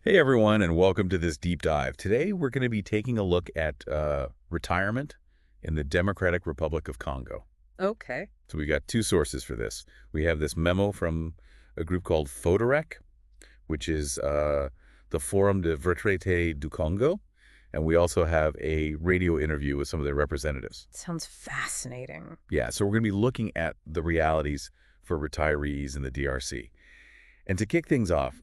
Hey everyone, and welcome to this deep dive. Today we're going to be taking a look at retirement in the Democratic Republic of Congo. Okay. So we got two sources for this. We have this memo from a group called Prodcast, which is the Forum de Retraite du Congo, and we also have a radio interview with some of their representatives. Sounds fascinating. Yeah, so we're going to be looking at the realities for retirees in the DRC. And to kick things off,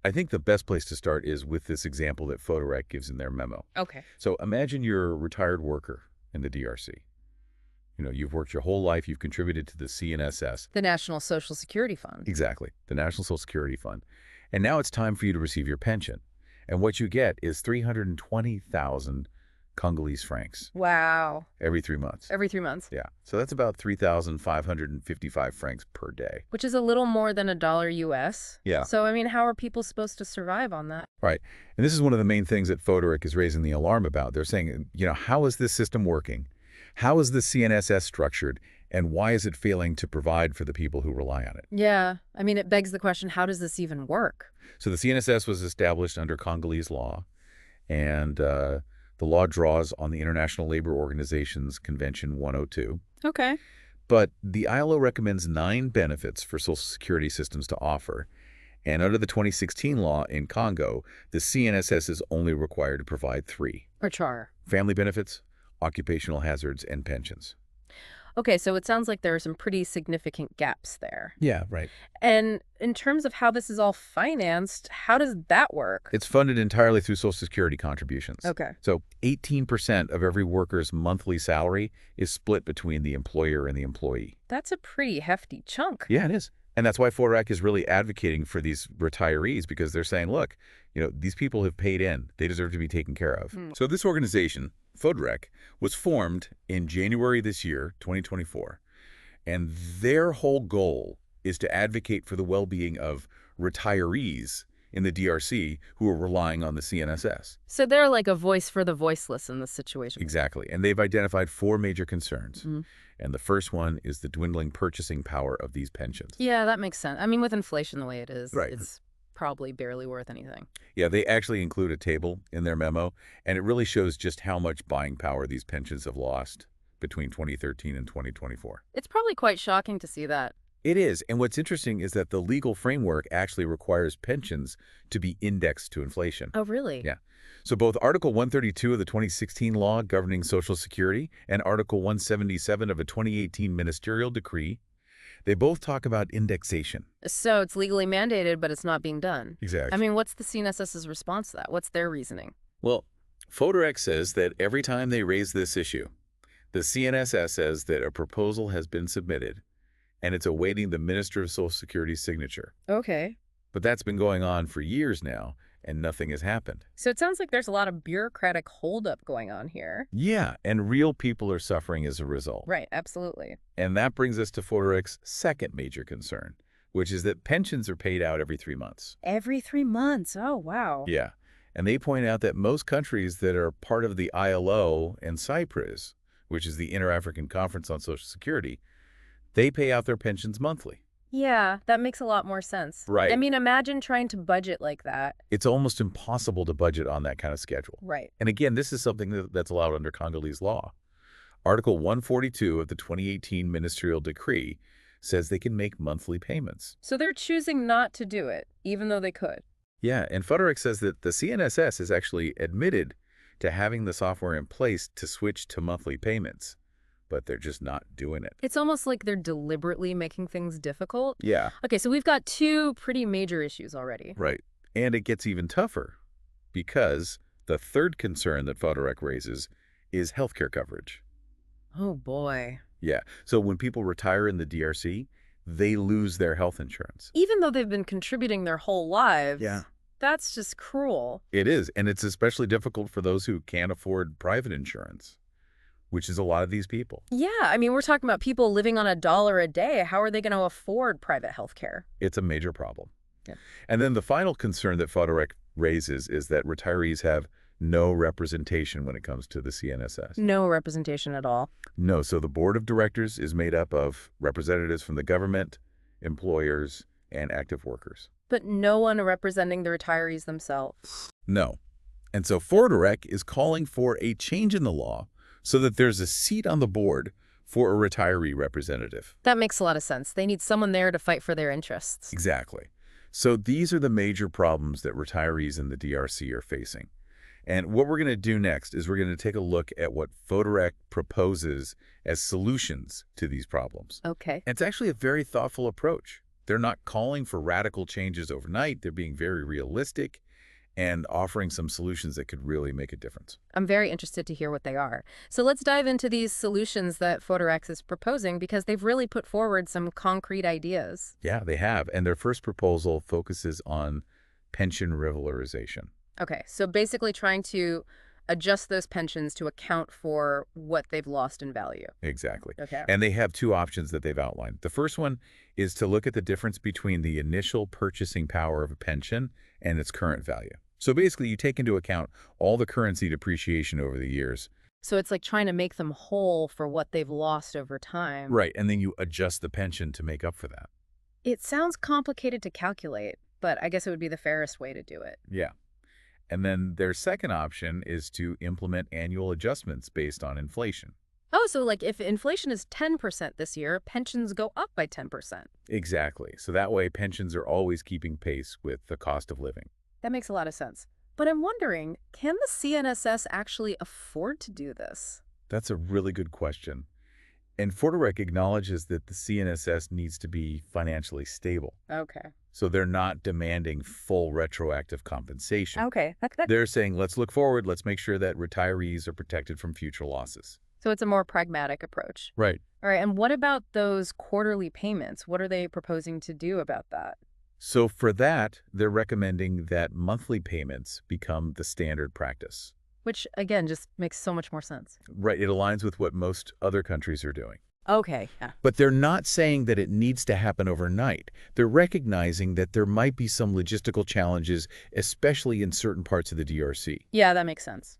I think the best place to start is with this example that Photorec gives in their memo. Okay. So imagine you're a retired worker in the DRC. You know, you've worked your whole life, you've contributed to the CNSS. The National Social Security Fund. Exactly, the National Social Security Fund. And now it's time for you to receive your pension. And what you get is 320,000 Congolese francs Wow. every 3 months. Every 3 months. Yeah, so that's about 3,555 francs per day. Which is a little more than $1 US. Yeah. So, I mean, how are people supposed to survive on that? Right. And this is one of the main things that Photorec is raising the alarm about. They're saying, you know, how is this system working? How is the CNSS structured? And why is it failing to provide for the people who rely on it? Yeah. I mean, it begs the question, how does this even work? So the CNSS was established under Congolese law, and the law draws on the International Labor Organization's Convention 102. Okay. But the ILO recommends 9 benefits for Social Security systems to offer. And under the 2016 law in Congo, the CNSS is only required to provide 3. Or char. Family benefits, occupational hazards, and pensions. Okay, so it sounds like there are some pretty significant gaps there. Yeah, right. And in terms of how this is all financed, how does that work? It's funded entirely through Social Security contributions. Okay. So 18% of every worker's monthly salary is split between the employer and the employee. That's a pretty hefty chunk. Yeah, it is. And that's why FORAC is really advocating for these retirees, because they're saying, look, you know, these people have paid in. They deserve to be taken care of. So this organization, FODREC, was formed in January this year, 2024. And their whole goal is to advocate for the well-being of retirees in the DRC who are relying on the CNSS. So they're like a voice for the voiceless in this situation. Exactly. And they've identified 4 major concerns. And the first one is the dwindling purchasing power of these pensions. Yeah, that makes sense. I mean, with inflation the way it is, Right. it's probably barely worth anything. Yeah, they actually include a table in their memo, and it really shows just how much buying power these pensions have lost between 2013 and 2024. It's probably quite shocking to see that. It is, and what's interesting is that the legal framework actually requires pensions to be indexed to inflation. Oh, really? Yeah. So both Article 132 of the 2016 law governing Social Security and Article 177 of a 2018 ministerial decree, they both talk about indexation. So it's legally mandated, but it's not being done. Exactly. I mean, what's the CNSS's response to that? What's their reasoning? Well, Photorec says that every time they raise this issue, the CNSS says that a proposal has been submitted and it's awaiting the Minister of Social Security's signature. Okay. But that's been going on for years now, and nothing has happened. So it sounds like there's a lot of bureaucratic holdup going on here. Yeah, and real people are suffering as a result. Right, absolutely. And that brings us to Photorec's second major concern, which is that pensions are paid out every 3 months. Every 3 months. Oh, wow. Yeah, and they point out that most countries that are part of the ILO and Cyprus, which is the Inter-African Conference on Social Security, they pay out their pensions monthly. Yeah, that makes a lot more sense. Right. I mean, imagine trying to budget like that. It's almost impossible to budget on that kind of schedule. Right. And again, this is something that's allowed under Congolese law. Article 142 of the 2018 ministerial decree says they can make monthly payments. So they're choosing not to do it, even though they could. Yeah, and Frederick says that the CNSS is actually admitted to having the software in place to switch to monthly payments, but they're just not doing it. It's almost like they're deliberately making things difficult. Yeah, Okay, so we've got 2 pretty major issues already. right. And it gets even tougher because the third concern that Frederick raises is healthcare coverage. Oh, boy. Yeah, so when people retire in the DRC, they lose their health insurance. Even though they've been contributing their whole lives, Yeah. that's just cruel. It is, and it's especially difficult for those who can't afford private insurance, which is a lot of these people. Yeah, I mean, we're talking about people living on $1 a day. How are they going to afford private health care? It's a major problem. Yeah. And then the final concern that Fodorek raises is that retirees have no representation when it comes to the CNSS. No representation at all. No, so the board of directors is made up of representatives from the government, employers, and active workers. But no one representing the retirees themselves. No. And so Fordorek is calling for a change in the law so that there's a seat on the board for a retiree representative. That makes a lot of sense. They need someone there to fight for their interests. Exactly. So these are the major problems that retirees in the DRC are facing. And what we're going to do next is we're going to take a look at what Fodorek proposes as solutions to these problems. Okay. And it's actually a very thoughtful approach. They're not calling for radical changes overnight. They're being very realistic and offering some solutions that could really make a difference. I'm very interested to hear what they are. So let's dive into these solutions that Fodorek is proposing because they've really put forward some concrete ideas. Yeah, they have. And their first proposal focuses on pension revalorization. Okay, so basically trying to adjust those pensions to account for what they've lost in value. Exactly. Okay. And they have two options that they've outlined. The first one is to look at the difference between the initial purchasing power of a pension and its current value. So basically, you take into account all the currency depreciation over the years. So it's like trying to make them whole for what they've lost over time. Right, and then you adjust the pension to make up for that. It sounds complicated to calculate, but I guess it would be the fairest way to do it. Yeah. And then their second option is to implement annual adjustments based on inflation. Oh, so like if inflation is 10% this year, pensions go up by 10%. Exactly. So that way, pensions are always keeping pace with the cost of living. That makes a lot of sense. But I'm wondering, can the CNSS actually afford to do this? That's a really good question. And Fordorek acknowledges that the CNSS needs to be financially stable. Okay. So they're not demanding full retroactive compensation. Okay. They're saying, let's look forward. Let's make sure that retirees are protected from future losses. So it's a more pragmatic approach. Right. All right. And what about those quarterly payments? What are they proposing to do about that? So for that, they're recommending that monthly payments become the standard practice. Which, again, just makes so much more sense. Right. It aligns with what most other countries are doing. Okay. Yeah. But they're not saying that it needs to happen overnight. They're recognizing that there might be some logistical challenges, especially in certain parts of the DRC. Yeah, that makes sense.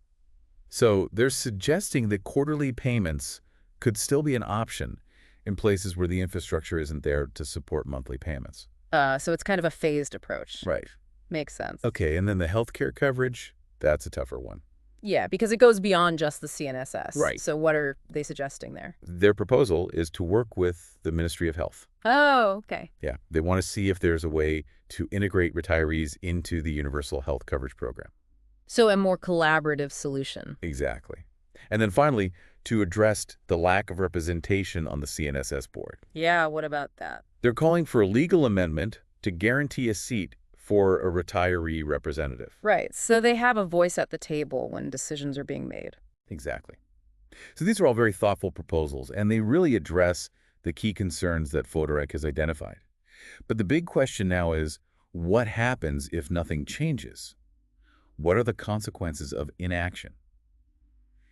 So they're suggesting that quarterly payments could still be an option in places where the infrastructure isn't there to support monthly payments. So it's kind of a phased approach. Right. Makes sense. Okay, and then the healthcare coverage, that's a tougher one. Yeah, because it goes beyond just the CNSS. Right. So what are they suggesting there? Their proposal is to work with the Ministry of Health. Oh, okay. Yeah, they want to see if there's a way to integrate retirees into the universal health coverage program. So a more collaborative solution. Exactly. And then finally, to address the lack of representation on the CNSS board. Yeah, what about that? They're calling for a legal amendment to guarantee a seat for a retiree representative. Right. So they have a voice at the table when decisions are being made. Exactly. So these are all very thoughtful proposals, and they really address the key concerns that Fodorek has identified. But the big question now is, what happens if nothing changes? What are the consequences of inaction?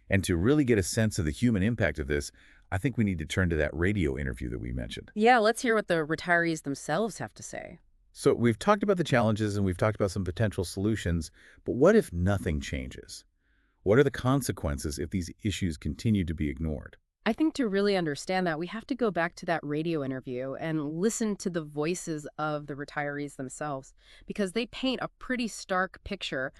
And to really get a sense of the human impact of this, I think we need to turn to that radio interview that we mentioned. Yeah, let's hear what the retirees themselves have to say. So we've talked about the challenges and we've talked about some potential solutions, but what if nothing changes? What are the consequences if these issues continue to be ignored? I think to really understand that, we have to go back to that radio interview and listen to the voices of the retirees themselves, because they paint a pretty stark picture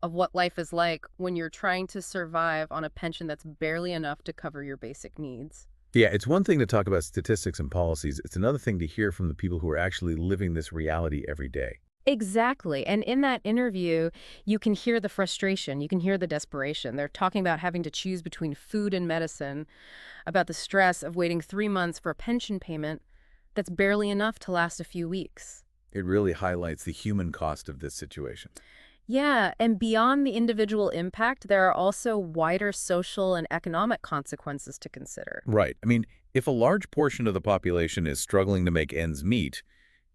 of what life is like when you're trying to survive on a pension that's barely enough to cover your basic needs. Yeah, it's one thing to talk about statistics and policies. It's another thing to hear from the people who are actually living this reality every day. Exactly. And in that interview, you can hear the frustration. You can hear the desperation. They're talking about having to choose between food and medicine, about the stress of waiting 3 months for a pension payment that's barely enough to last a few weeks. It really highlights the human cost of this situation. Yeah, and beyond the individual impact, there are also wider social and economic consequences to consider. Right. I mean, if a large portion of the population is struggling to make ends meet,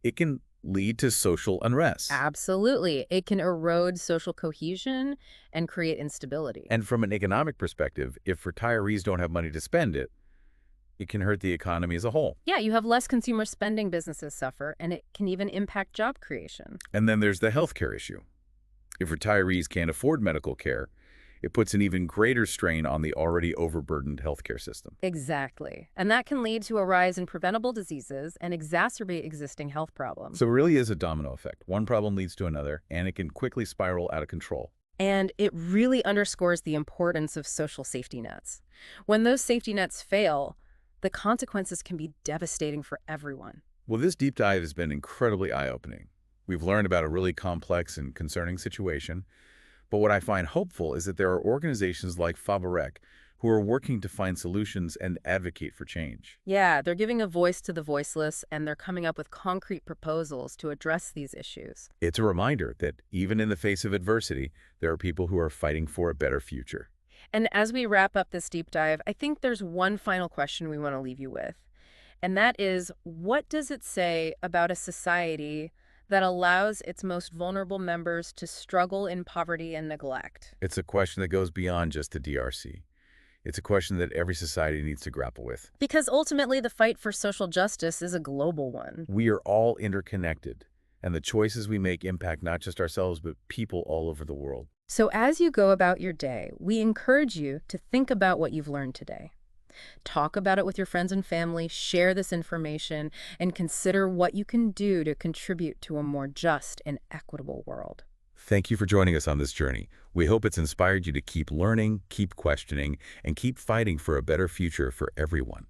it can lead to social unrest. Absolutely. It can erode social cohesion and create instability. And from an economic perspective, if retirees don't have money to spend it, it can hurt the economy as a whole. Yeah, you have less consumer spending, businesses suffer, and it can even impact job creation. And then there's the healthcare issue. If retirees can't afford medical care, it puts an even greater strain on the already overburdened healthcare system. Exactly. And that can lead to a rise in preventable diseases and exacerbate existing health problems. So it really is a domino effect. One problem leads to another, and it can quickly spiral out of control. And it really underscores the importance of social safety nets. When those safety nets fail, the consequences can be devastating for everyone. Well, this deep dive has been incredibly eye-opening. We've learned about a really complex and concerning situation, but what I find hopeful is that there are organizations like Favorec who are working to find solutions and advocate for change. Yeah, they're giving a voice to the voiceless, and they're coming up with concrete proposals to address these issues. It's a reminder that even in the face of adversity, there are people who are fighting for a better future. And as we wrap up this deep dive, I think there's one final question we want to leave you with. And that is, what does it say about a society that allows its most vulnerable members to struggle in poverty and neglect? It's a question that goes beyond just the DRC. It's a question that every society needs to grapple with. Because ultimately, the fight for social justice is a global one. We are all interconnected, and the choices we make impact not just ourselves, but people all over the world. So as you go about your day, we encourage you to think about what you've learned today. Talk about it with your friends and family, share this information, and consider what you can do to contribute to a more just and equitable world. Thank you for joining us on this journey. We hope it's inspired you to keep learning, keep questioning, and keep fighting for a better future for everyone.